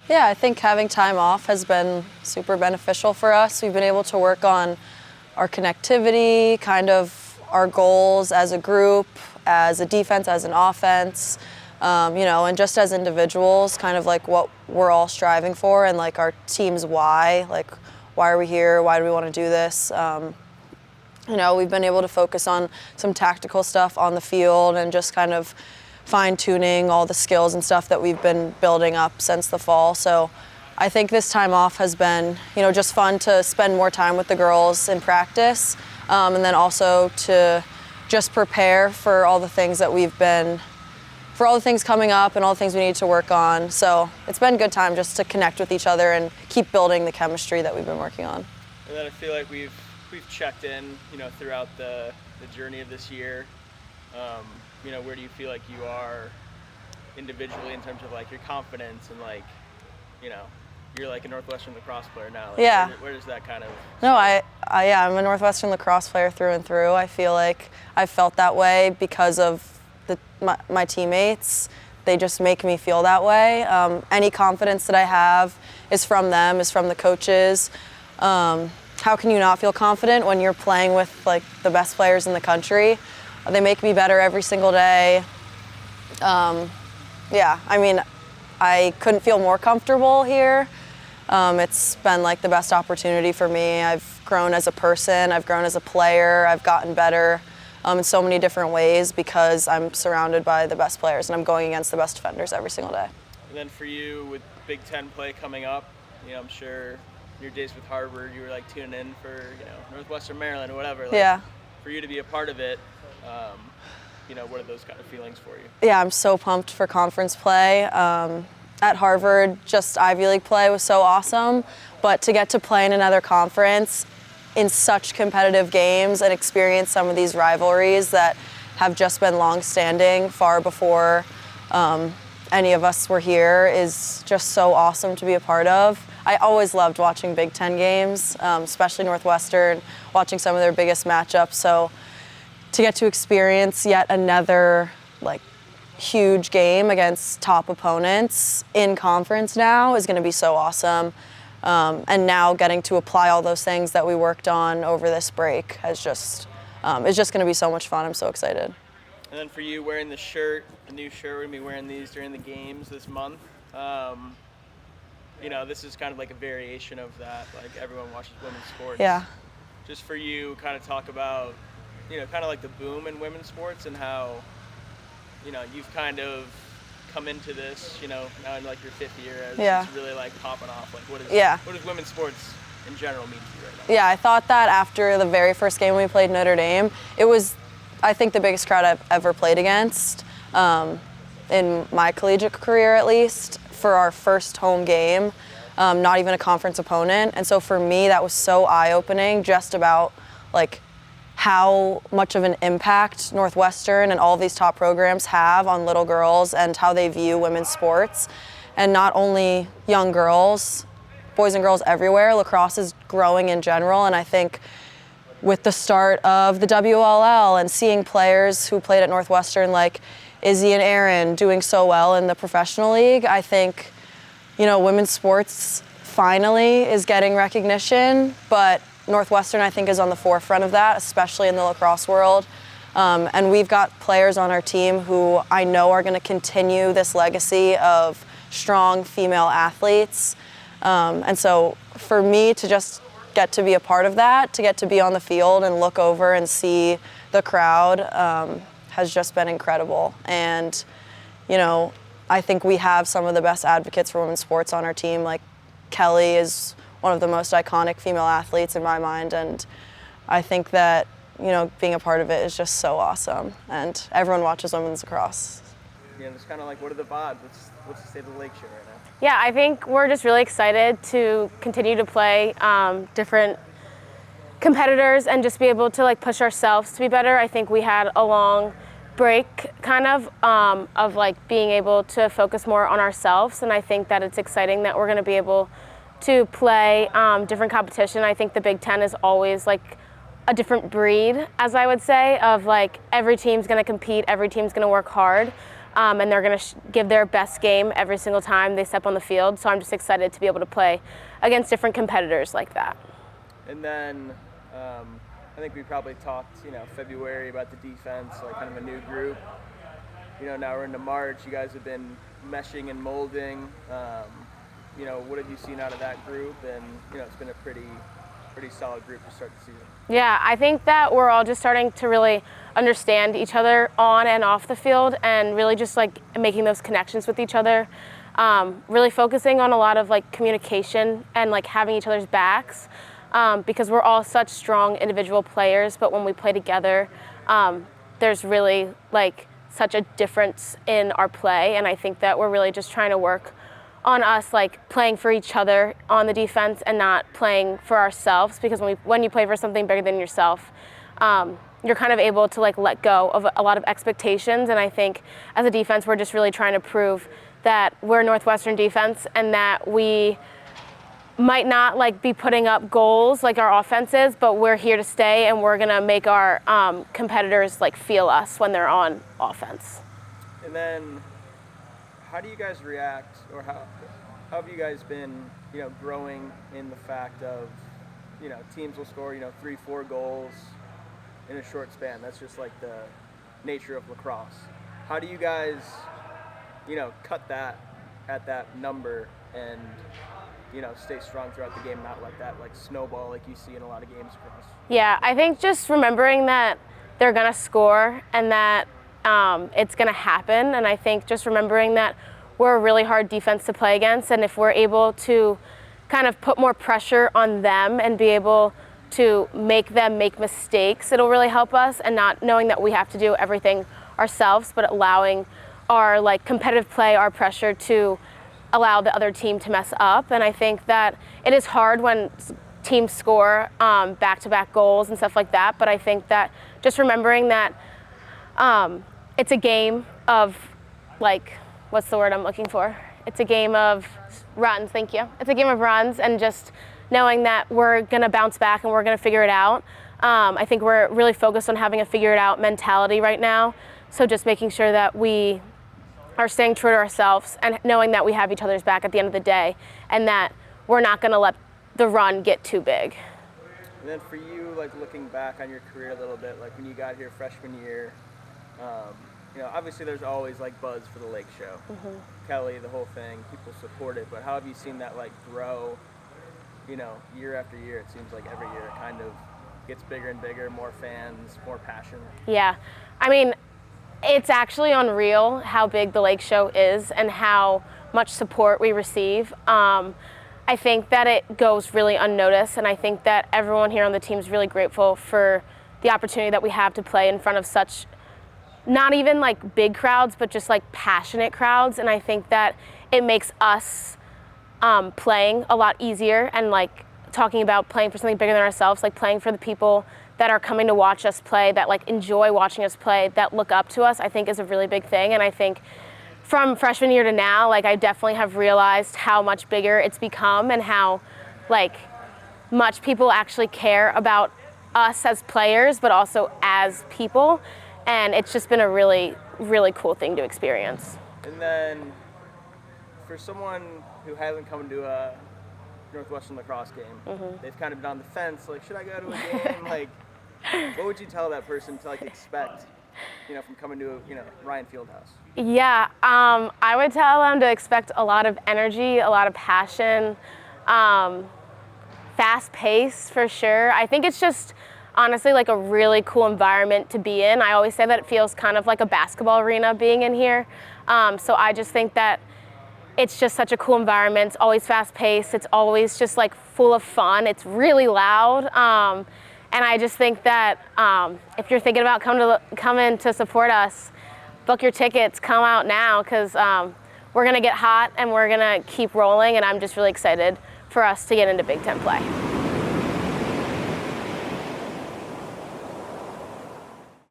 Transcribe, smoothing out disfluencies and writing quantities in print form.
Yeah, I think having time off has been super beneficial for us. We've been able to work on our connectivity, kind of our goals as a group, as a defense, as an offense, and just as individuals, kind of like what we're all striving for and like our team's why, like why are we here, why do we want to do this. We've been able to focus on some tactical stuff on the field and just kind of fine-tuning all the skills and stuff that we've been building up since the fall. So I think this time off has been, just fun to spend more time with the girls in practice, and then also to just prepare for all the things that for all the things coming up and all the things we need to work on. So it's been a good time just to connect with each other and keep building the chemistry that we've been working on. And then I feel like we've checked in, throughout the journey of this year. Where do you feel like you are individually in terms of like your confidence and like, you're like a Northwestern lacrosse player now. Like, yeah. Where does that kind of? No, I'm a Northwestern lacrosse player through and through. I feel like I felt that way because of my teammates. They just make me feel that way. Any confidence that I have is from them, is from the coaches. How can you not feel confident when you're playing with like the best players in the country? They make me better every single day. I couldn't feel more comfortable here. It's been like the best opportunity for me. I've grown as a person, I've grown as a player, I've gotten better in so many different ways because I'm surrounded by the best players and I'm going against the best defenders every single day. And then for you, with Big Ten play coming up, I'm sure your days with Harvard, you were like tuning in for, Northwestern Maryland or whatever. Like, yeah. For you to be a part of it, what are those kind of feelings for you? Yeah, I'm so pumped for conference play. At Harvard, just Ivy League play was so awesome, but to get to play in another conference in such competitive games and experience some of these rivalries that have just been long-standing far before any of us were here is just so awesome to be a part of. I always loved watching Big Ten games, especially Northwestern, watching some of their biggest matchups. So to get to experience yet another huge game against top opponents in conference now is going to be so awesome. And now getting to apply all those things that we worked on over this break is just going to be so much fun. I'm so excited. And then for you, wearing the new shirt, we're going to be wearing these during the games this month. This is kind of like a variation of that. Like everyone watches women's sports. Yeah. Just for you, kind of talk about, kind of like the boom in women's sports and how, you've kind of come into this, now in like your fifth year as it's really like popping off. Like what does women's sports in general mean to you right now? Yeah, I thought that after the very first game we played Notre Dame, it was, I think, the biggest crowd I've ever played against, in my collegiate career at least, for our first home game, not even a conference opponent. And so for me, that was so eye-opening just about like how much of an impact Northwestern and all of these top programs have on little girls and how they view women's sports. And not only young girls, boys and girls everywhere, lacrosse is growing in general. And I think with the start of the WLL and seeing players who played at Northwestern like Izzy and Aaron doing so well in the professional league, I think, women's sports finally is getting recognition, but Northwestern, I think, is on the forefront of that, especially in the lacrosse world. And we've got players on our team who I know are going to continue this legacy of strong female athletes. And so for me to just get to be a part of that, to get to be on the field and look over and see the crowd has just been incredible. And, I think we have some of the best advocates for women's sports on our team. Like Kelly is one of the most iconic female athletes in my mind, and I think that being a part of it is just so awesome, and everyone watches women's lacrosse. Yeah, it's kind of like, what are the vibes? What's the state of the lake show right now? Yeah, I think we're just really excited to continue to play different competitors and just be able to push ourselves to be better. I think we had a long break kind of being able to focus more on ourselves, and I think that it's exciting that we're going to be able to play different competition. I think the Big Ten is always a different breed, as I would say, of every team's going to compete, every team's going to work hard. and they're going to give their best game every single time they step on the field. So I'm just excited to be able to play against different competitors like that. And then I think we probably talked, February about the defense, like kind of a new group. Now we're into March. You guys have been meshing and molding. What have you seen out of that group? And it's been a pretty solid group to start the season. Yeah, I think that we're all just starting to really understand each other on and off the field, and really just like making those connections with each other. Really focusing on a lot of like communication and like having each other's backs, because we're all such strong individual players, but when we play together, there's really like such a difference in our play, and I think that we're really just trying to work on us like playing for each other on the defense and not playing for ourselves, because when you play for something bigger than yourself, you're kind of able to like let go of a lot of expectations. And I think as a defense, we're just really trying to prove that we're Northwestern defense and that we might not like be putting up goals like our offense is, but we're here to stay, and we're gonna make our competitors like feel us when they're on offense. And then how do you guys react, or how have you guys been, growing in the fact of, teams will score, 3-4 goals in a short span? That's just like the nature of lacrosse. How do you guys, cut that at that number and, stay strong throughout the game, not let that like snowball like you see in a lot of games across? Yeah, I think just remembering that they're gonna score and that it's going to happen, and I think just remembering that we're a really hard defense to play against, and if we're able to kind of put more pressure on them and be able to make them make mistakes, it'll really help us, and not knowing that we have to do everything ourselves, but allowing our like competitive play, our pressure to allow the other team to mess up. And I think that it is hard when teams score back-to-back goals and stuff like that, but I think that just remembering that it's a game of, like, what's the word I'm looking for? It's a game of runs, thank you. It's a game of runs, and just knowing that we're gonna bounce back and we're gonna figure it out. I think we're really focused on having a figure it out mentality right now. So just making sure that we are staying true to ourselves and knowing that we have each other's back at the end of the day, and that we're not gonna let the run get too big. And then for you, like looking back on your career a little bit, like when you got here freshman year, obviously there's always like buzz for the Lake Show. Mm-hmm. Kelly, the whole thing, people support it, but how have you seen that like grow, year after year? It seems like every year it kind of gets bigger and bigger, more fans, more passion. Yeah, I mean, it's actually unreal how big the Lake Show is and how much support we receive. I think that it goes really unnoticed, and I think that everyone here on the team is really grateful for the opportunity that we have to play in front of such, not even like big crowds, but just like passionate crowds. And I think that it makes us playing a lot easier, and like talking about playing for something bigger than ourselves, like playing for the people that are coming to watch us play, that like enjoy watching us play, that look up to us, I think is a really big thing. And I think from freshman year to now, like I definitely have realized how much bigger it's become and how like much people actually care about us as players, but also as people. And it's just been a really, really cool thing to experience. And then for someone who hasn't come to a Northwestern lacrosse game, mm-hmm. they've kind of been on the fence, like, should I go to a game? Like, what would you tell that person to like expect, from coming to Ryan Fieldhouse? Yeah, I would tell them to expect a lot of energy, a lot of passion, fast pace for sure. I think it's just honestly like a really cool environment to be in. I always say that it feels kind of like a basketball arena being in here. So I just think that it's just such a cool environment. It's always fast paced. It's always just like full of fun. It's really loud. And I just think that if you're thinking about coming to support us, book your tickets, come out now, because we're gonna get hot and we're gonna keep rolling, and I'm just really excited for us to get into Big Ten play.